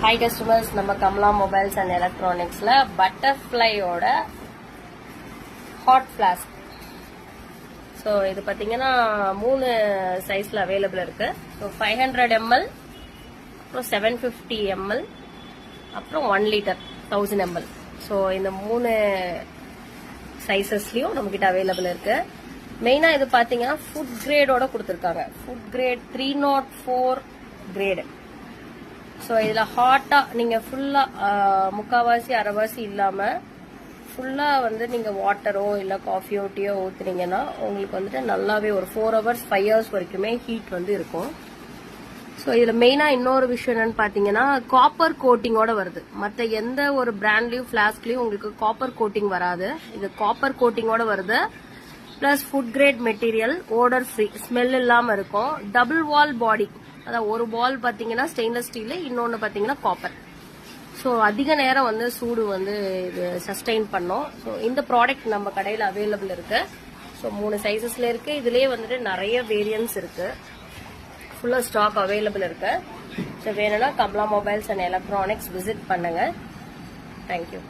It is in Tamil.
Hi customers, நம்ம கமலா மொபைல்ஸ் அண்ட் எலக்ட்ரானிக்ஸ்ல பட்டர்ஃப்ளையோட ஹாட் ஃபிளாஸ்க். ஸோ இது பார்த்தீங்கன்னா 3 சைஸ்ல அவைலபிள் இருக்கு. ஸோ 500 ml, அப்புறம் 750 ml, அப்புறம் 1 லிட்டர் 1000 ml. ஸோ இந்த 3 சைசஸ்லயும் நம்ம கிட்ட அவைலபிள் இருக்கு. மெயினா இது பாத்தீங்கன்னா ஃபுட் கிரேடோட கொடுத்துருக்காங்க. Food grade 304 grade. ஸோ இதுல ஹாட்டா நீங்க ஃபுல்லா முக்காவாசி அரைவாசி இல்லாம ஃபுல்லா வந்து நீங்க வாட்டரோ இல்ல காஃபியோ டீயோ ஊத்துனீங்கன்னா உங்களுக்கு வந்துட்டு நல்லாவே ஒரு 4 hours 5 hours வரைக்குமே ஹீட் வந்து இருக்கும். ஸோ இதுல மெயினா இன்னொரு விஷயம் என்னன்னு பாத்தீங்கன்னா காப்பர் கோட்டிங்கோட வருது. மற்ற எந்த ஒரு பிராண்ட்லயும் பிளாஸ்க்லயும் உங்களுக்கு காப்பர் கோட்டிங் வராது. இது காப்பர் கோட்டிங்கோட வருது. Plus food grade material, odour free, smell இல்லாம இருக்கும். டபுள் வால் பாடி, அதாவது ஒரு வால் பாத்தீங்கன்னா ஸ்டெயின்லெஸ் ஸ்டீல், இன்னொன்னு பாத்தீங்கன்னா காப்பர். ஸோ அதிக நேரம் வந்து சூடு வந்து இது சஸ்டெயின் பண்ணும். ஸோ இந்த ப்ராடக்ட் நம்ம கடையில் அவைலபிள் இருக்கு. ஸோ 3 சைசஸ்ல இருக்கு. இதுலயே வந்துட்டு நிறைய வேரியன்ஸ் இருக்கு. ஃபுல்லா ஸ்டாக் அவைலபிள் இருக்கு. ஸோ வேணும்னா Kamala mobiles and electronics visit பண்ணுங்க. தேங்க்யூ.